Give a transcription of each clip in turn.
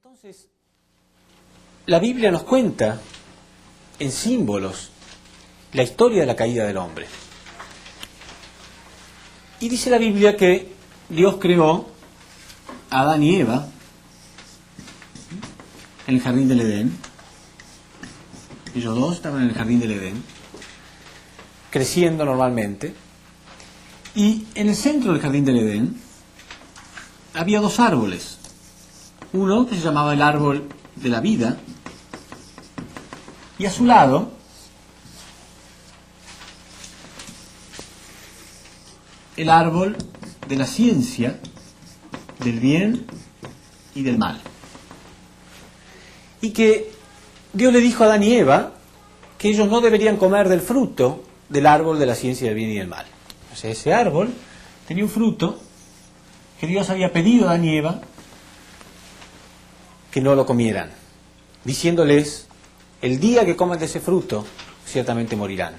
Entonces, la Biblia nos cuenta en símbolos la historia de la caída del hombre. Y dice la Biblia que Dios creó a Adán y Eva en el jardín del Edén. Ellos dos estaban en el jardín del Edén, creciendo normalmente. Y en el centro del jardín del Edén había dos árboles. Uno que se llamaba el árbol de la vida, y a su lado el árbol de la ciencia, del bien y del mal. Y que Dios le dijo a Adán y Eva que ellos no deberían comer del fruto del árbol de la ciencia del bien y del mal. O sea, ese árbol tenía un fruto que Dios había pedido a Adán y Eva que no lo comieran, diciéndoles: el día que coman de ese fruto, ciertamente morirán.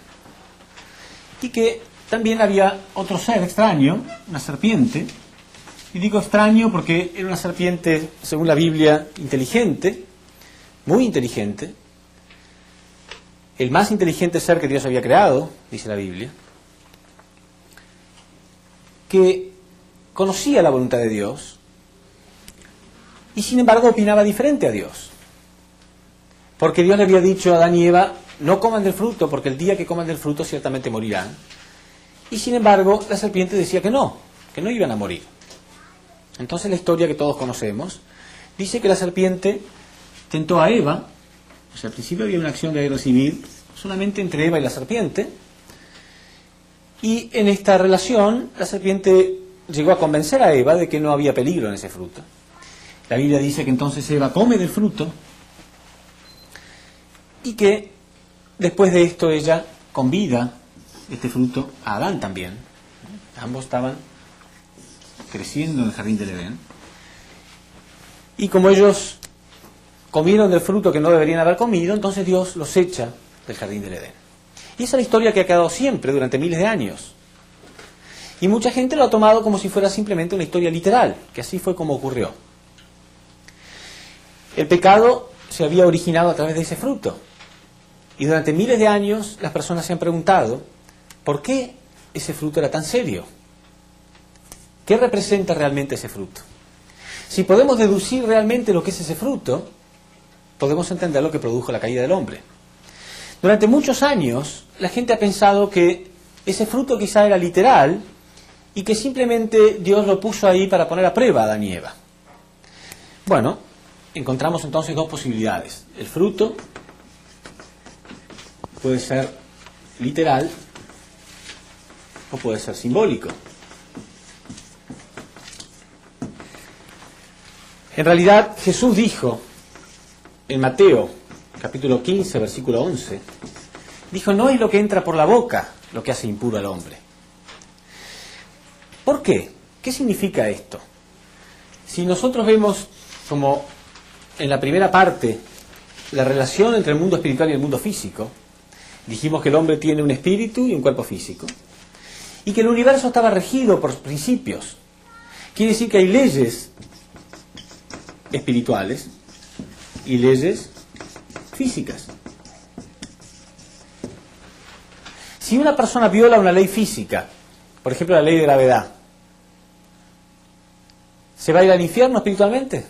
Y que también había otro ser extraño, una serpiente, y digo extraño porque era una serpiente, según la Biblia, inteligente, muy inteligente, el más inteligente ser que Dios había creado, dice la Biblia, que conocía la voluntad de Dios, y sin embargo opinaba diferente a Dios. Porque Dios le había dicho a Adán y Eva: no coman del fruto, porque el día que coman del fruto ciertamente morirán. Y sin embargo la serpiente decía que no iban a morir. Entonces la historia que todos conocemos dice que la serpiente tentó a Eva. O sea, al principio había una acción de guerra civil solamente entre Eva y la serpiente. Y en esta relación la serpiente llegó a convencer a Eva de que no había peligro en ese fruto. La Biblia dice que entonces Eva come del fruto y que después de esto ella convida este fruto a Adán también. Ambos estaban creciendo en el jardín del Edén. Y como ellos comieron del fruto que no deberían haber comido, entonces Dios los echa del jardín del Edén. Y esa es la historia que ha quedado siempre durante miles de años. Y mucha gente lo ha tomado como si fuera simplemente una historia literal, que así fue como ocurrió. El pecado se había originado a través de ese fruto. Y durante miles de años las personas se han preguntado: ¿por qué ese fruto era tan serio? ¿Qué representa realmente ese fruto? Si podemos deducir realmente lo que es ese fruto, podemos entender lo que produjo la caída del hombre. Durante muchos años la gente ha pensado que ese fruto quizá era literal y que simplemente Dios lo puso ahí para poner a prueba a Adán y Eva. Bueno, encontramos entonces dos posibilidades. El fruto puede ser literal o puede ser simbólico. En realidad, Jesús dijo en Mateo, capítulo 15, versículo 11, dijo: no es lo que entra por la boca lo que hace impuro al hombre. ¿Por qué? ¿Qué significa esto? Si nosotros vemos como en la primera parte la relación entre el mundo espiritual y el mundo físico, dijimos que el hombre tiene un espíritu y un cuerpo físico, y que el universo estaba regido por principios. Quiere decir que hay leyes espirituales y leyes físicas. Si una persona viola una ley física, por ejemplo la ley de gravedad, ¿se va a ir al infierno espiritualmente?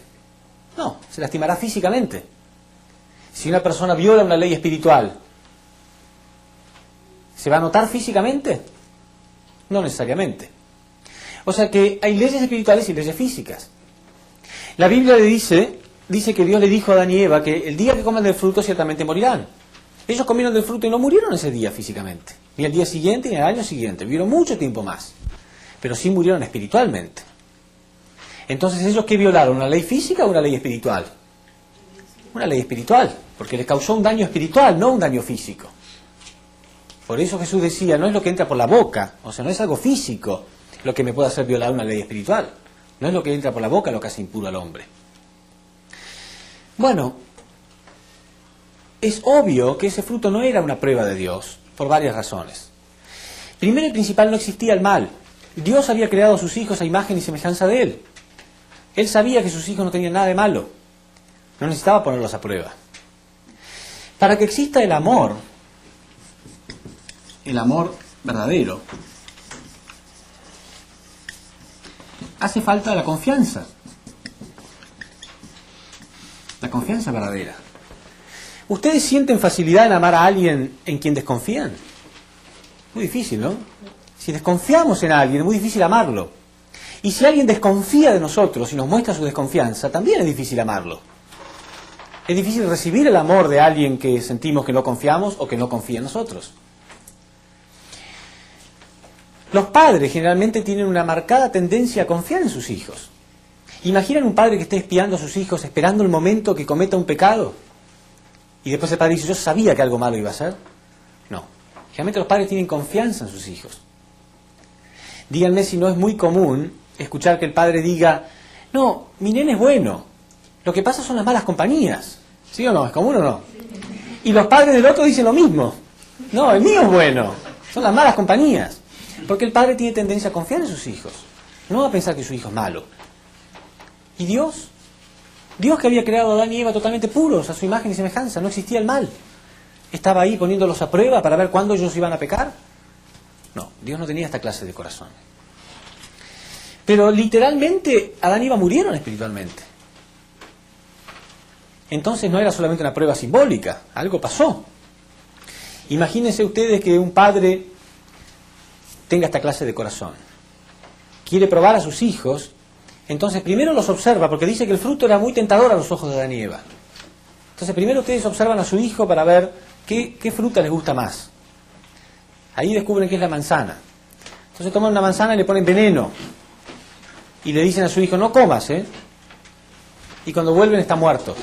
No, se lastimará físicamente. Si una persona viola una ley espiritual, ¿se va a notar físicamente? No necesariamente. O sea que hay leyes espirituales y leyes físicas. La Biblia le dice que Dios le dijo a Adán y Eva que el día que coman del fruto ciertamente morirán. Ellos comieron del fruto y no murieron ese día físicamente, ni el día siguiente ni el año siguiente, vivieron mucho tiempo más, pero sí murieron espiritualmente. Entonces, ¿ellos qué violaron? ¿Una ley física o una ley espiritual? Una ley espiritual, porque les causó un daño espiritual, no un daño físico. Por eso Jesús decía: no es lo que entra por la boca, o sea, no es algo físico lo que me puede hacer violar una ley espiritual. No es lo que entra por la boca lo que hace impuro al hombre. Bueno, es obvio que ese fruto no era una prueba de Dios, por varias razones. Primero y principal, no existía el mal. Dios había creado a sus hijos a imagen y semejanza de Él. Él sabía que sus hijos no tenían nada de malo. No necesitaba ponerlos a prueba. Para que exista el amor verdadero, hace falta la confianza verdadera. ¿Ustedes sienten facilidad en amar a alguien en quien desconfían? Muy difícil, ¿no? Si desconfiamos en alguien, es muy difícil amarlo. Y si alguien desconfía de nosotros y nos muestra su desconfianza, también es difícil amarlo. Es difícil recibir el amor de alguien que sentimos que no confiamos o que no confía en nosotros. Los padres generalmente tienen una marcada tendencia a confiar en sus hijos. ¿Imaginan un padre que esté espiando a sus hijos esperando el momento que cometa un pecado? Y después el padre dice, yo sabía que algo malo iba a hacer. No. Generalmente los padres tienen confianza en sus hijos. Díganme si no es muy común escuchar que el padre diga, no, mi nene es bueno, lo que pasa son las malas compañías. ¿Sí o no? ¿Es común o no? Y los padres del otro dicen lo mismo. No, el mío es bueno, son las malas compañías. Porque el padre tiene tendencia a confiar en sus hijos. No va a pensar que su hijo es malo. ¿Y Dios? Dios, que había creado a Adán y Eva totalmente puros, a su imagen y semejanza, no existía el mal. ¿Estaba ahí poniéndolos a prueba para ver cuándo ellos iban a pecar? No, Dios no tenía esta clase de corazón. Pero literalmente Adán y Eva murieron espiritualmente. Entonces no era solamente una prueba simbólica, algo pasó. Imagínense ustedes que un padre tenga esta clase de corazón. Quiere probar a sus hijos, entonces primero los observa, porque dice que el fruto era muy tentador a los ojos de Adán y Eva. Entonces primero ustedes observan a su hijo para ver qué fruta les gusta más. Ahí descubren que es la manzana. Entonces toman una manzana y le ponen veneno. Y le dicen a su hijo, no comas, ¿eh? Y cuando vuelven está muerto.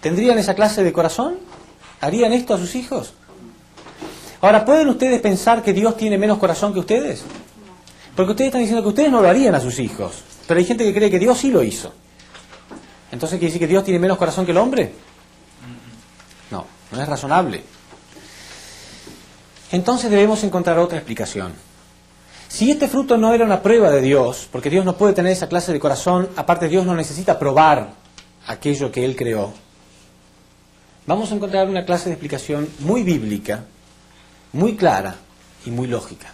¿Tendrían esa clase de corazón? ¿Harían esto a sus hijos? Ahora, ¿pueden ustedes pensar que Dios tiene menos corazón que ustedes? Porque ustedes están diciendo que ustedes no lo harían a sus hijos. Pero hay gente que cree que Dios sí lo hizo. ¿Entonces quiere decir que Dios tiene menos corazón que el hombre? No, no es razonable. Entonces debemos encontrar otra explicación. Si este fruto no era una prueba de Dios, porque Dios no puede tener esa clase de corazón, aparte Dios no necesita probar aquello que Él creó, vamos a encontrar una clase de explicación muy bíblica, muy clara y muy lógica.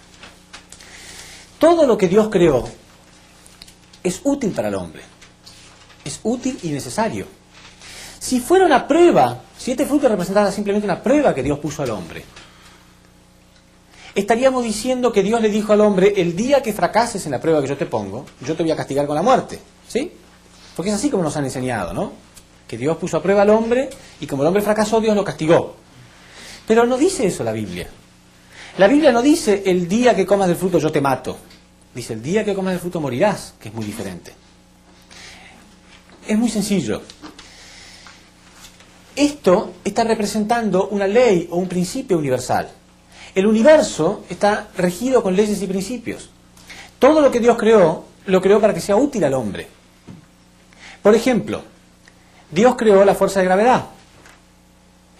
Todo lo que Dios creó es útil para el hombre. Es útil y necesario. Si fuera una prueba, si este fruto representara simplemente una prueba que Dios puso al hombre, estaríamos diciendo que Dios le dijo al hombre, el día que fracases en la prueba que yo te pongo, yo te voy a castigar con la muerte. ¿Sí? Porque es así como nos han enseñado, ¿no? Que Dios puso a prueba al hombre y como el hombre fracasó, Dios lo castigó. Pero no dice eso la Biblia. La Biblia no dice, el día que comas del fruto yo te mato. Dice, el día que comas del fruto morirás, que es muy diferente. Es muy sencillo. Esto está representando una ley o un principio universal. El universo está regido con leyes y principios. Todo lo que Dios creó, lo creó para que sea útil al hombre. Por ejemplo, Dios creó la fuerza de gravedad.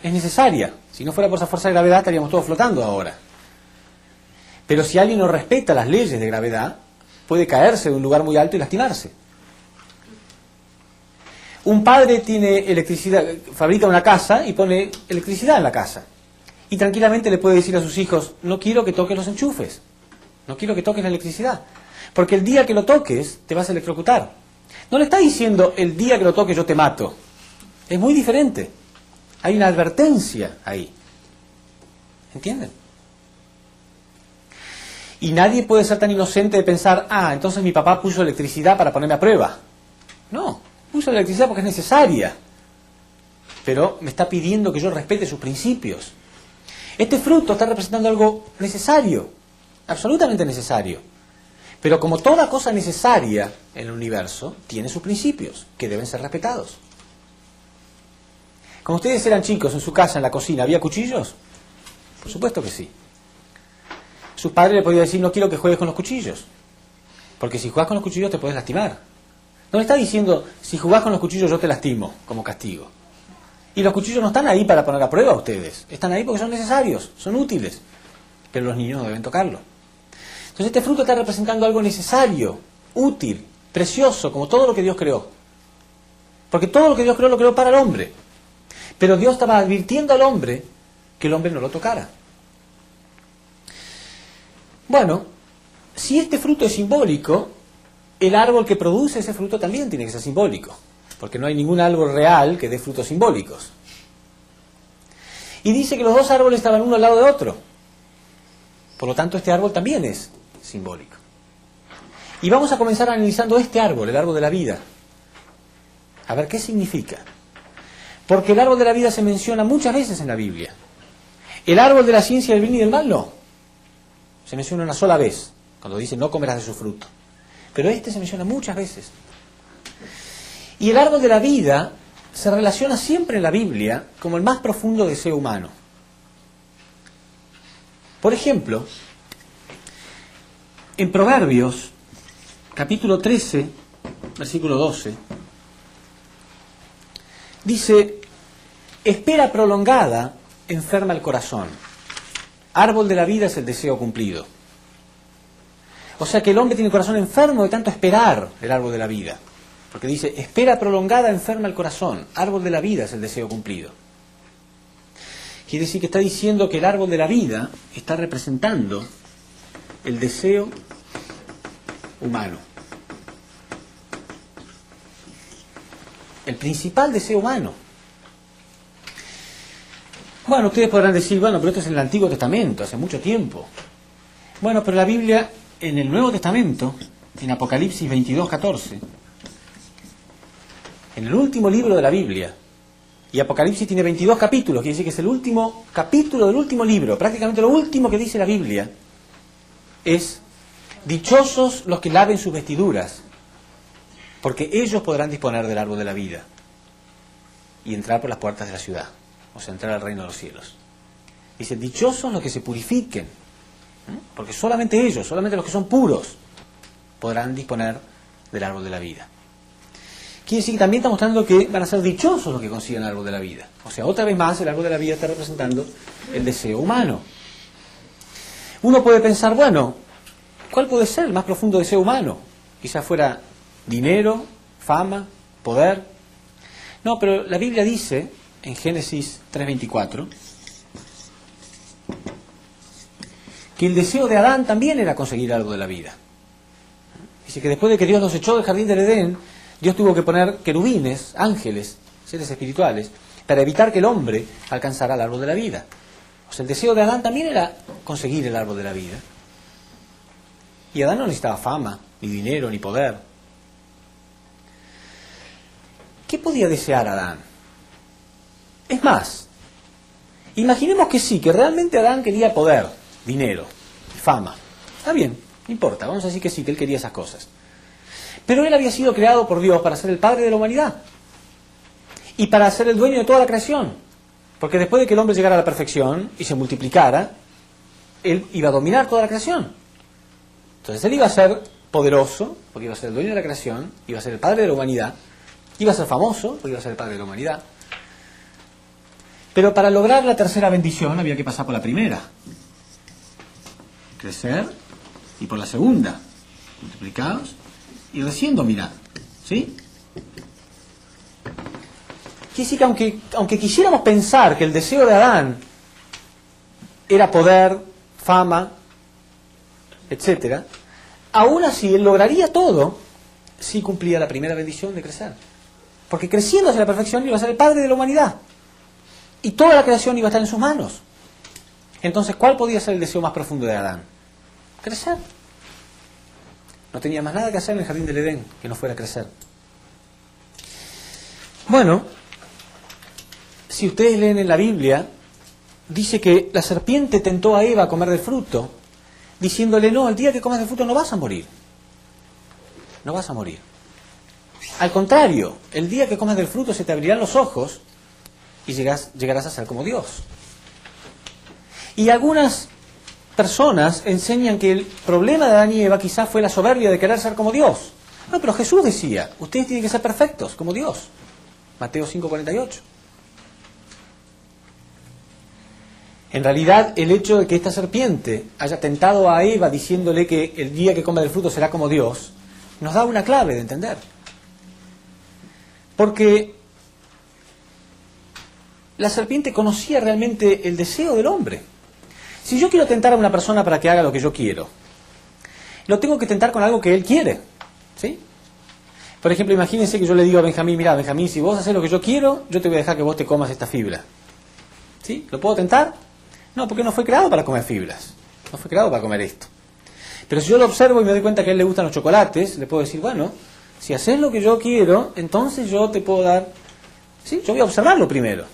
Es necesaria. Si no fuera por esa fuerza de gravedad estaríamos todos flotando ahora. Pero si alguien no respeta las leyes de gravedad, puede caerse de un lugar muy alto y lastimarse. Un padre tiene electricidad, fabrica una casa y pone electricidad en la casa. Y tranquilamente le puede decir a sus hijos, no quiero que toques los enchufes, no quiero que toques la electricidad, porque el día que lo toques te vas a electrocutar. No le está diciendo, el día que lo toques yo te mato. Es muy diferente. Hay una advertencia ahí. ¿Entienden? Y nadie puede ser tan inocente de pensar, entonces mi papá puso electricidad para ponerme a prueba. No, puso electricidad porque es necesaria. Pero me está pidiendo que yo respete sus principios. Este fruto está representando algo necesario, absolutamente necesario. Pero como toda cosa necesaria en el universo, tiene sus principios, que deben ser respetados. Cuando ustedes eran chicos en su casa, en la cocina, ¿había cuchillos? Por supuesto que sí. Sus padres le podían decir, no quiero que juegues con los cuchillos, porque si jugás con los cuchillos te puedes lastimar. No le está diciendo, si jugás con los cuchillos yo te lastimo, como castigo. Y los cuchillos no están ahí para poner a prueba a ustedes, están ahí porque son necesarios, son útiles, pero los niños no deben tocarlo. Entonces este fruto está representando algo necesario, útil, precioso, como todo lo que Dios creó. Porque todo lo que Dios creó lo creó para el hombre. Pero Dios estaba advirtiendo al hombre que el hombre no lo tocara. Bueno, si este fruto es simbólico, el árbol que produce ese fruto también tiene que ser simbólico, porque no hay ningún árbol real que dé frutos simbólicos. Y dice que los dos árboles estaban uno al lado de otro. Por lo tanto, este árbol también es simbólico. Y vamos a comenzar analizando este árbol, el árbol de la vida. A ver qué significa. Porque el árbol de la vida se menciona muchas veces en la Biblia. El árbol de la ciencia del bien y del mal no. Se menciona una sola vez, cuando dice no comerás de su fruto. Pero este se menciona muchas veces. Y el árbol de la vida se relaciona siempre en la Biblia como el más profundo deseo humano. Por ejemplo, en Proverbios, capítulo 13, versículo 12, dice, espera prolongada enferma el corazón. Árbol de la vida es el deseo cumplido. O sea que el hombre tiene el corazón enfermo de tanto esperar el árbol de la vida. Porque dice, espera prolongada enferma el corazón. Árbol de la vida es el deseo cumplido. Quiere decir que está diciendo que el árbol de la vida está representando el deseo humano. El principal deseo humano. Bueno, ustedes podrán decir, bueno, pero esto es en el Antiguo Testamento, hace mucho tiempo. Bueno, pero la Biblia, en el Nuevo Testamento, en Apocalipsis 22:14, en el último libro de la Biblia, y Apocalipsis tiene 22 capítulos, quiere decir que es el último capítulo del último libro, prácticamente lo último que dice la Biblia, es, dichosos los que laven sus vestiduras, porque ellos podrán disponer del árbol de la vida y entrar por las puertas de la ciudad. O sea, entrar al reino de los cielos. Dice, dichosos los que se purifiquen, porque solamente ellos, solamente los que son puros, podrán disponer del árbol de la vida. Quiere decir que también está mostrando que van a ser dichosos los que consigan el árbol de la vida. O sea, otra vez más, el árbol de la vida está representando el deseo humano. Uno puede pensar, bueno, ¿cuál puede ser el más profundo deseo humano? Quizás fuera dinero, fama, poder. No, pero la Biblia dice, en Génesis 3:24, que el deseo de Adán también era conseguir algo de la vida. Dice que después de que Dios los echó del jardín del Edén, Dios tuvo que poner querubines, ángeles, seres espirituales, para evitar que el hombre alcanzara el árbol de la vida. O sea, el deseo de Adán también era conseguir el árbol de la vida. Y Adán no necesitaba fama, ni dinero, ni poder. ¿Qué podía desear Adán? Es más, imaginemos que sí, que realmente Adán quería poder, dinero, fama. Está bien, no importa, vamos a decir que sí, que él quería esas cosas. Pero él había sido creado por Dios para ser el padre de la humanidad y para ser el dueño de toda la creación. Porque después de que el hombre llegara a la perfección y se multiplicara, él iba a dominar toda la creación. Entonces él iba a ser poderoso, porque iba a ser el dueño de la creación, iba a ser el padre de la humanidad, iba a ser famoso, porque iba a ser el padre de la humanidad. Pero para lograr la tercera bendición había que pasar por la primera. Crecer, y por la segunda, multiplicados, y recién dominar. ¿Sí? Quiere decir que aunque quisiéramos pensar que el deseo de Adán era poder, fama, etcétera, aún así él lograría todo si cumplía la primera bendición de crecer. Porque creciendo hacia la perfección iba a ser el padre de la humanidad. Y toda la creación iba a estar en sus manos. Entonces, ¿cuál podía ser el deseo más profundo de Adán? Crecer. No tenía más nada que hacer en el jardín del Edén que no fuera crecer. Bueno, si ustedes leen en la Biblia, dice que la serpiente tentó a Eva a comer del fruto, diciéndole, no, el día que comas del fruto no vas a morir. No vas a morir. Al contrario, el día que comas del fruto se te abrirán los ojos y llegarás a ser como Dios. Y algunas personas enseñan que el problema de Adán y Eva quizás fue la soberbia de querer ser como Dios. No, pero Jesús decía, ustedes tienen que ser perfectos como Dios. Mateo 5:48. En realidad, el hecho de que esta serpiente haya tentado a Eva diciéndole que el día que coma del fruto será como Dios, nos da una clave de entender. Porque la serpiente conocía realmente el deseo del hombre. Si yo quiero tentar a una persona para que haga lo que yo quiero, lo tengo que tentar con algo que él quiere, ¿sí? Por ejemplo, imagínense que yo le digo a Benjamín, mira, Benjamín, si vos haces lo que yo quiero, yo te voy a dejar que vos te comas esta fibra. ¿Sí? ¿Lo puedo tentar? No, porque no fue creado para comer fibras. No fue creado para comer esto. Pero si yo lo observo y me doy cuenta que a él le gustan los chocolates, le puedo decir, bueno, si haces lo que yo quiero, entonces yo te puedo dar... ¿Sí? Yo voy a observarlo primero.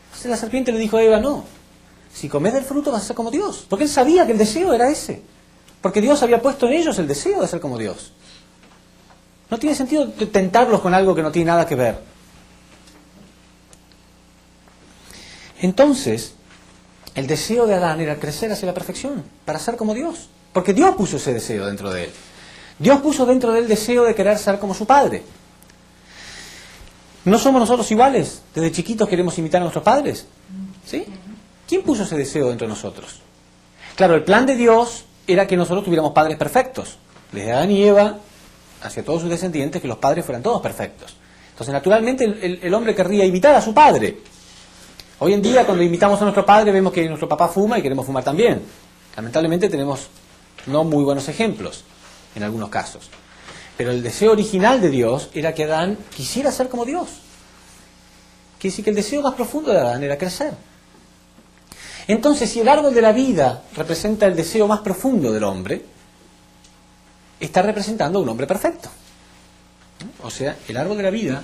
Entonces la serpiente le dijo a Eva, no, si comes del fruto vas a ser como Dios. Porque él sabía que el deseo era ese. Porque Dios había puesto en ellos el deseo de ser como Dios. No tiene sentido tentarlos con algo que no tiene nada que ver. Entonces, el deseo de Adán era crecer hacia la perfección, para ser como Dios. Porque Dios puso ese deseo dentro de él. Dios puso dentro de él el deseo de querer ser como su Padre. ¿No somos nosotros iguales? Desde chiquitos queremos imitar a nuestros padres. ¿Sí? ¿Quién puso ese deseo dentro de nosotros? Claro, el plan de Dios era que nosotros tuviéramos padres perfectos. Desde Adán y Eva, hacia todos sus descendientes, que los padres fueran todos perfectos. Entonces, naturalmente, el hombre querría imitar a su padre. Hoy en día, cuando imitamos a nuestro padre, vemos que nuestro papá fuma y queremos fumar también. Lamentablemente, tenemos no muy buenos ejemplos, en algunos casos. Pero el deseo original de Dios era que Adán quisiera ser como Dios. Quiere decir que el deseo más profundo de Adán era crecer. Entonces, si el árbol de la vida representa el deseo más profundo del hombre, está representando a un hombre perfecto. O sea, el árbol de la vida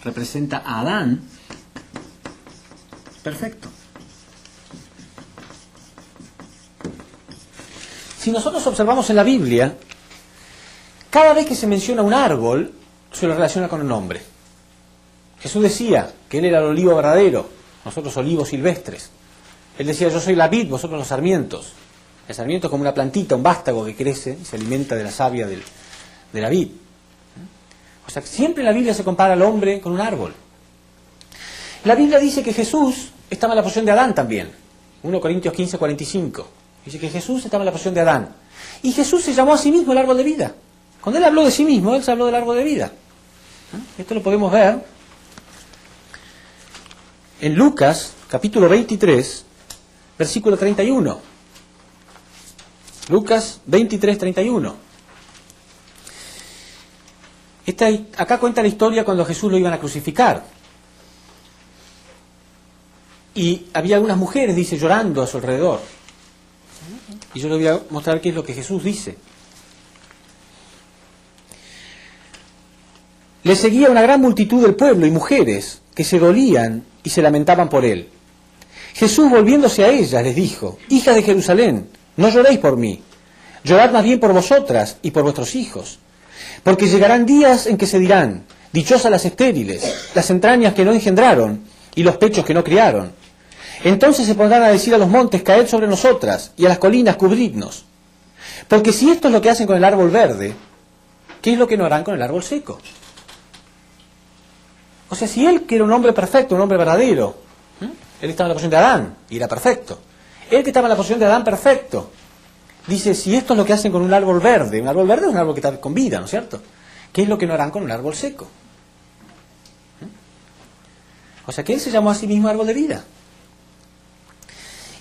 representa a Adán perfecto. Si nosotros observamos en la Biblia, cada vez que se menciona un árbol, se lo relaciona con un hombre. Jesús decía que Él era el olivo verdadero, nosotros olivos silvestres. Él decía, yo soy la vid, vosotros los sarmientos. El sarmiento es como una plantita, un vástago que crece y se alimenta de la savia de la vid. O sea, siempre en la Biblia se compara al hombre con un árbol. La Biblia dice que Jesús estaba en la posición de Adán también. 1 Corintios 15, 45. Dice que Jesús estaba en la posición de Adán. Y Jesús se llamó a sí mismo el árbol de vida. Cuando Él habló de sí mismo, Él se habló del árbol de vida. Esto lo podemos ver en Lucas, capítulo 23, versículo 31. Lucas 23, 31. Acá cuenta la historia cuando a Jesús lo iban a crucificar. Y había algunas mujeres, dice, llorando a su alrededor. Y yo les voy a mostrar qué es lo que Jesús dice. Le seguía una gran multitud del pueblo y mujeres que se dolían y se lamentaban por él. Jesús, volviéndose a ellas, les dijo, hijas de Jerusalén, no lloréis por mí, llorad más bien por vosotras y por vuestros hijos. Porque llegarán días en que se dirán, dichosas las estériles, las entrañas que no engendraron y los pechos que no criaron. Entonces se pondrán a decir a los montes, caed sobre nosotras, y a las colinas, cubridnos. Porque si esto es lo que hacen con el árbol verde, ¿qué es lo que no harán con el árbol seco? O sea, si él, que era un hombre perfecto, un hombre verdadero, él estaba en la posición de Adán, y era perfecto. Él que estaba en la posición de Adán perfecto, dice, si esto es lo que hacen con un árbol verde es un árbol que está con vida, ¿no es cierto? ¿Qué es lo que no harán con un árbol seco? O sea, que él se llamó a sí mismo árbol de vida.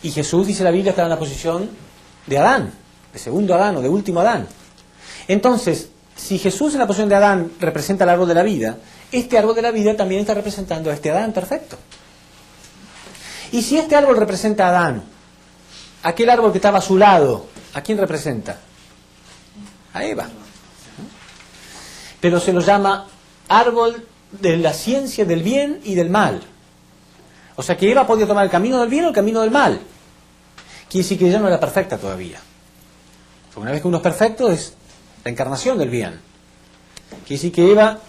Y Jesús, dice la Biblia, estaba en la posición de Adán, de segundo Adán o de último Adán. Entonces, si Jesús en la posición de Adán representa el árbol de la vida, este árbol de la vida también está representando a este Adán perfecto. Y si este árbol representa a Adán, aquel árbol que estaba a su lado, ¿a quién representa? A Eva. Pero se lo llama árbol de la ciencia del bien y del mal. O sea que Eva podía tomar el camino del bien o el camino del mal. Quiere decir que ella no era perfecta todavía. Porque una vez que uno es perfecto es la encarnación del bien. Quiere decir que Eva,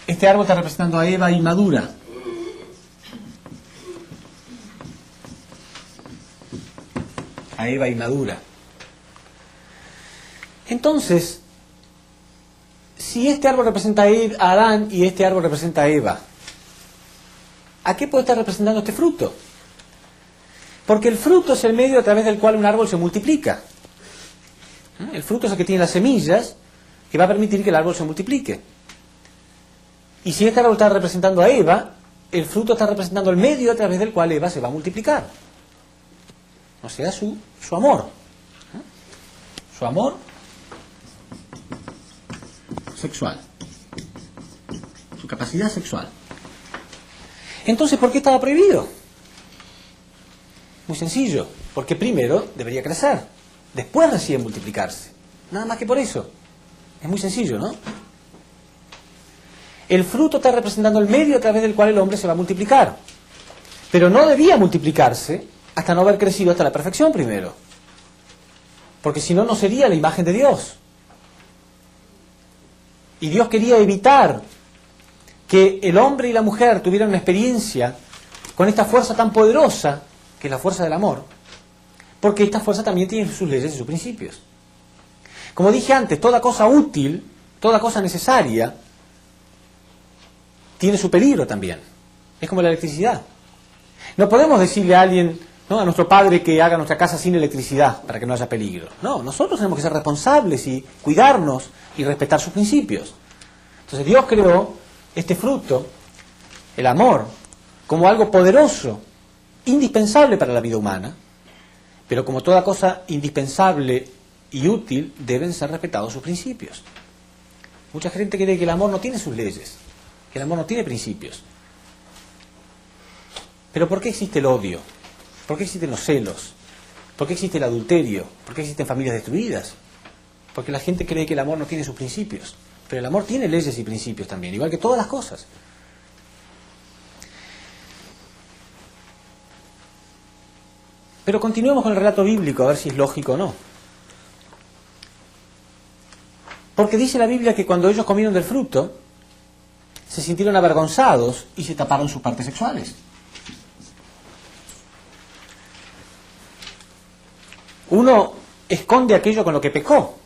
este árbol está representando a Eva inmadura. A Eva inmadura. Entonces, si este árbol representa a Adán y este árbol representa a Eva, ¿a qué puede estar representando este fruto? Porque el fruto es el medio a través del cual un árbol se multiplica. El fruto es el que tiene las semillas que va a permitir que el árbol se multiplique. Y si esta árbol está representando a Eva, el fruto está representando el medio a través del cual Eva se va a multiplicar. O sea, su amor. Su amor sexual. Su capacidad sexual. Entonces, ¿por qué estaba prohibido? Muy sencillo. Porque primero debería crecer. Después recién multiplicarse. Nada más que por eso. Es muy sencillo, ¿no? El fruto está representando el medio a través del cual el hombre se va a multiplicar. Pero no debía multiplicarse hasta no haber crecido hasta la perfección primero. Porque si no, no sería la imagen de Dios. Y Dios quería evitar que el hombre y la mujer tuvieran una experiencia con esta fuerza tan poderosa, que es la fuerza del amor, porque esta fuerza también tiene sus leyes y sus principios. Como dije antes, toda cosa útil, toda cosa necesaria, tiene su peligro también. Es como la electricidad. No podemos decirle a alguien, ¿no?, a nuestro padre, que haga nuestra casa sin electricidad para que no haya peligro. No, nosotros tenemos que ser responsables y cuidarnos y respetar sus principios. Entonces Dios creó este fruto, el amor, como algo poderoso, indispensable para la vida humana, pero como toda cosa indispensable y útil, deben ser respetados sus principios. Mucha gente cree que el amor no tiene sus leyes, que el amor no tiene principios. Pero ¿por qué existe el odio? ¿Por qué existen los celos? ¿Por qué existe el adulterio? ¿Por qué existen familias destruidas? Porque la gente cree que el amor no tiene sus principios. Pero el amor tiene leyes y principios también, igual que todas las cosas. Pero continuemos con el relato bíblico, a ver si es lógico o no. Porque dice la Biblia que cuando ellos comieron del fruto, se sintieron avergonzados y se taparon sus partes sexuales. Uno esconde aquello con lo que pecó.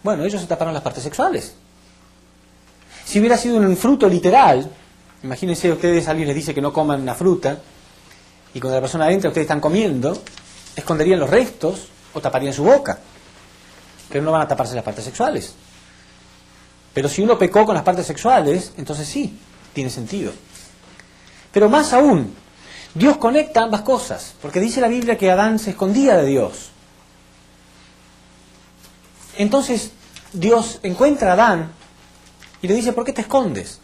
Bueno, ellos se taparon las partes sexuales. Si hubiera sido un fruto literal, imagínense ustedes, alguien les dice que no coman una fruta, y cuando la persona entra, ustedes están comiendo, esconderían los restos o taparían su boca. Pero no van a taparse las partes sexuales. Pero si uno pecó con las partes sexuales, entonces sí, tiene sentido. Pero más aún, Dios conecta ambas cosas, porque dice la Biblia que Adán se escondía de Dios. Entonces Dios encuentra a Adán y le dice, ¿por qué te escondes?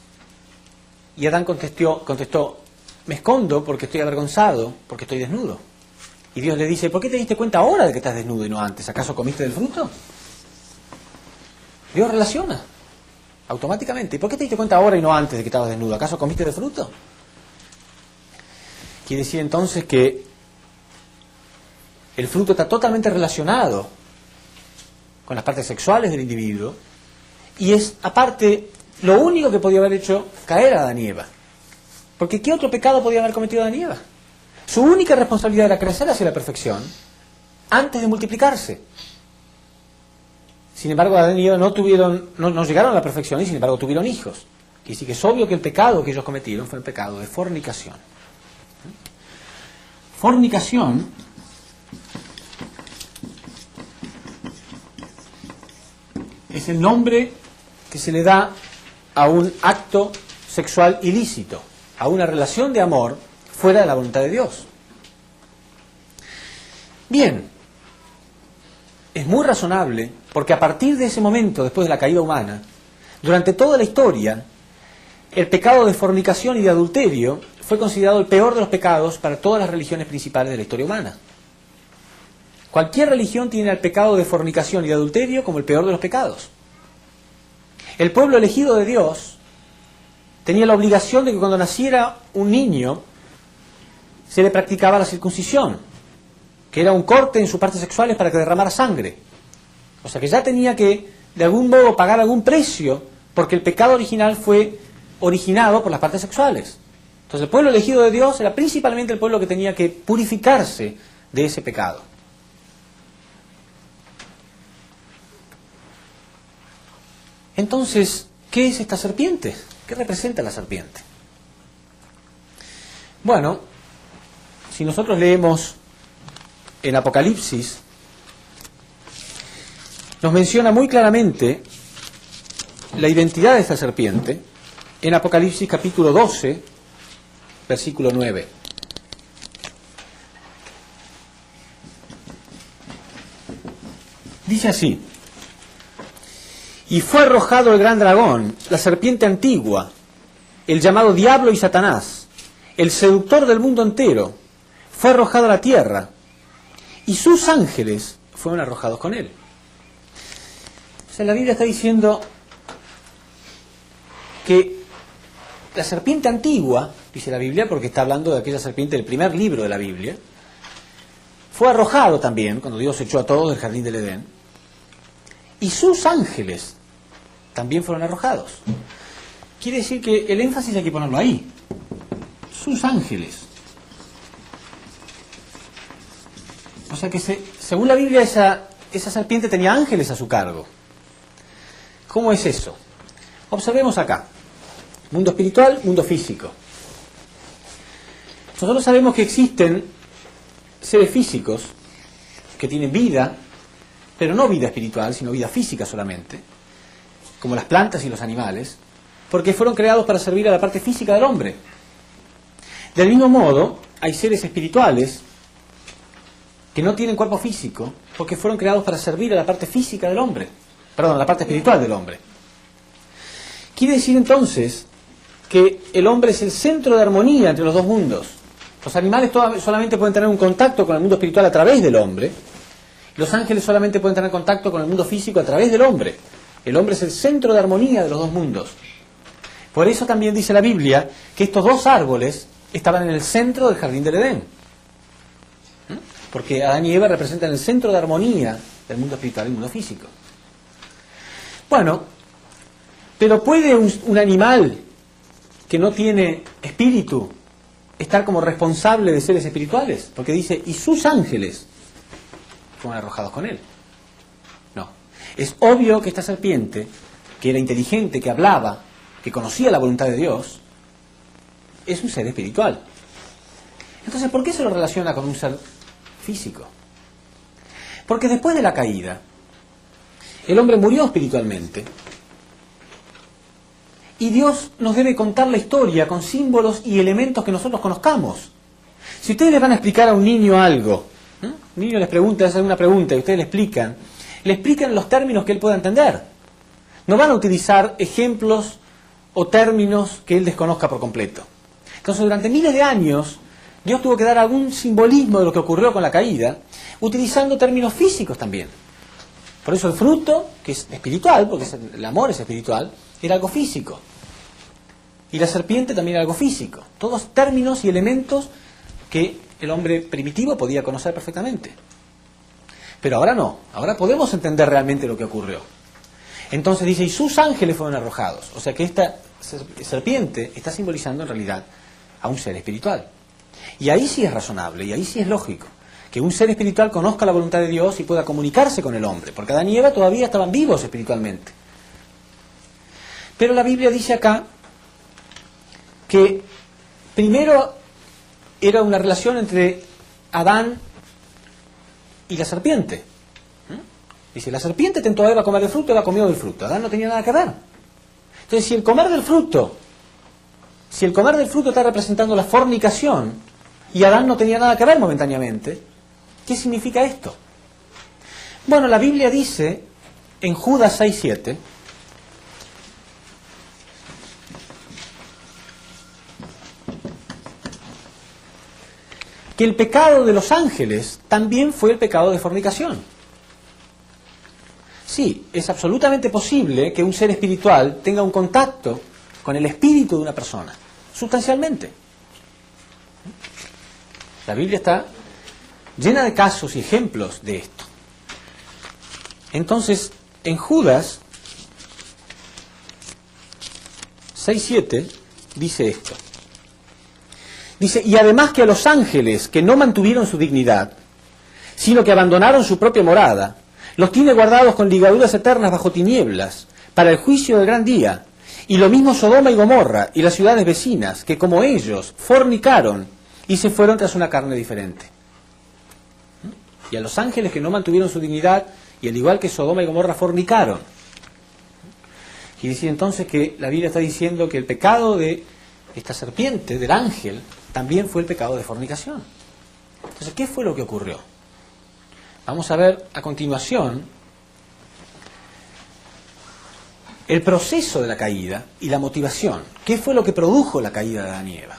Y Adán contestó, me escondo porque estoy avergonzado, porque estoy desnudo. Y Dios le dice, ¿por qué te diste cuenta ahora de que estás desnudo y no antes? ¿Acaso comiste del fruto? Dios relaciona automáticamente. ¿Y por qué te diste cuenta ahora y no antes de que estabas desnudo? ¿Acaso comiste del fruto? Quiere decir entonces que el fruto está totalmente relacionado con las partes sexuales del individuo y es, aparte, lo único que podía haber hecho caer a Adán y Eva. Porque ¿qué otro pecado podía haber cometido Adán y Eva? Su única responsabilidad era crecer hacia la perfección antes de multiplicarse. Sin embargo, Adán y Eva no llegaron a la perfección y sin embargo tuvieron hijos. Y sí que es obvio que el pecado que ellos cometieron fue el pecado de fornicación. Fornicación es el nombre que se le da a un acto sexual ilícito, a una relación de amor fuera de la voluntad de Dios. Bien, es muy razonable, porque a partir de ese momento, después de la caída humana, durante toda la historia, el pecado de fornicación y de adulterio fue considerado el peor de los pecados para todas las religiones principales de la historia humana. Cualquier religión tiene el pecado de fornicación y de adulterio como el peor de los pecados. El pueblo elegido de Dios tenía la obligación de que cuando naciera un niño se le practicaba la circuncisión, que era un corte en sus partes sexuales para que derramara sangre. O sea que ya tenía que, de algún modo, pagar algún precio, porque el pecado original fue originado por las partes sexuales. Entonces el pueblo elegido de Dios era principalmente el pueblo que tenía que purificarse de ese pecado. Entonces, ¿qué es esta serpiente? ¿Qué representa la serpiente? Bueno, si nosotros leemos en Apocalipsis, nos menciona muy claramente la identidad de esta serpiente, en Apocalipsis capítulo 12, versículo 9. Dice así: y fue arrojado el gran dragón, la serpiente antigua, el llamado Diablo y Satanás, el seductor del mundo entero, fue arrojado a la tierra, y sus ángeles fueron arrojados con él. O sea, la Biblia está diciendo que la serpiente antigua, dice la Biblia, porque está hablando de aquella serpiente del primer libro de la Biblia, fue arrojado también, cuando Dios echó a todos del jardín del Edén, y sus ángeles también fueron arrojados. Quiere decir que el énfasis hay que ponerlo ahí. Sus ángeles. O sea que según la Biblia esa serpiente tenía ángeles a su cargo. ¿Cómo es eso? Observemos acá. Mundo espiritual, mundo físico. Nosotros sabemos que existen seres físicos que tienen vida, pero no vida espiritual, sino vida física solamente, como las plantas y los animales, porque fueron creados para servir a la parte física del hombre. Del mismo modo, hay seres espirituales que no tienen cuerpo físico, porque fueron creados para servir a la parte física del hombre, perdón, a la parte espiritual del hombre. Quiere decir entonces que el hombre es el centro de armonía entre los dos mundos. Los animales solamente pueden tener un contacto con el mundo espiritual a través del hombre. Los ángeles solamente pueden tener contacto con el mundo físico a través del hombre. El hombre es el centro de armonía de los dos mundos. Por eso también dice la Biblia que estos dos árboles estaban en el centro del jardín del Edén. Porque Adán y Eva representan el centro de armonía del mundo espiritual y del mundo físico. Bueno, pero ¿puede un animal que no tiene espíritu estar como responsable de seres espirituales? Porque dice, y sus ángeles fueron arrojados con él. No. Es obvio que esta serpiente, que era inteligente, que hablaba, que conocía la voluntad de Dios, es un ser espiritual. Entonces, ¿por qué se lo relaciona con un ser físico? Porque después de la caída, el hombre murió espiritualmente, y Dios nos debe contar la historia con símbolos y elementos que nosotros conozcamos. Si ustedes le van a explicar a un niño algo, un niño les pregunta, hace una pregunta y ustedes le explican los términos que él pueda entender. No van a utilizar ejemplos o términos que él desconozca por completo. Entonces, durante miles de años, Dios tuvo que dar algún simbolismo de lo que ocurrió con la caída, utilizando términos físicos también. Por eso el fruto, que es espiritual, porque el amor es espiritual, era algo físico. Y la serpiente también era algo físico. Todos términos y elementos que el hombre primitivo podía conocer perfectamente. Pero ahora no. Ahora podemos entender realmente lo que ocurrió. Entonces dice, y sus ángeles fueron arrojados. O sea que esta serpiente está simbolizando en realidad a un ser espiritual. Y ahí sí es razonable, y ahí sí es lógico, que un ser espiritual conozca la voluntad de Dios y pueda comunicarse con el hombre. Porque Adán y Eva todavía estaban vivos espiritualmente. Pero la Biblia dice acá que primero era una relación entre Adán y la serpiente. Dice, la serpiente tentó a Eva a comer del fruto, Eva comió del fruto. Adán no tenía nada que ver. Entonces, si el comer del fruto está representando la fornicación y Adán no tenía nada que ver momentáneamente, ¿qué significa esto? Bueno, la Biblia dice en Judas 6:7, que el pecado de los ángeles también fue el pecado de fornicación. Sí, es absolutamente posible que un ser espiritual tenga un contacto con el espíritu de una persona, sustancialmente. La Biblia está llena de casos y ejemplos de esto. Entonces, en Judas 6:7 dice esto. Dice, y además que a los ángeles que no mantuvieron su dignidad, sino que abandonaron su propia morada, los tiene guardados con ligaduras eternas bajo tinieblas, para el juicio del gran día. Y lo mismo Sodoma y Gomorra y las ciudades vecinas, que como ellos fornicaron y se fueron tras una carne diferente. Y a los ángeles que no mantuvieron su dignidad, y al igual que Sodoma y Gomorra fornicaron. Quiere decir entonces que la Biblia está diciendo que el pecado de esta serpiente, del ángel, también fue el pecado de fornicación. Entonces, ¿qué fue lo que ocurrió? Vamos a ver a continuación el proceso de la caída y la motivación. ¿Qué fue lo que produjo la caída de Adán y Eva?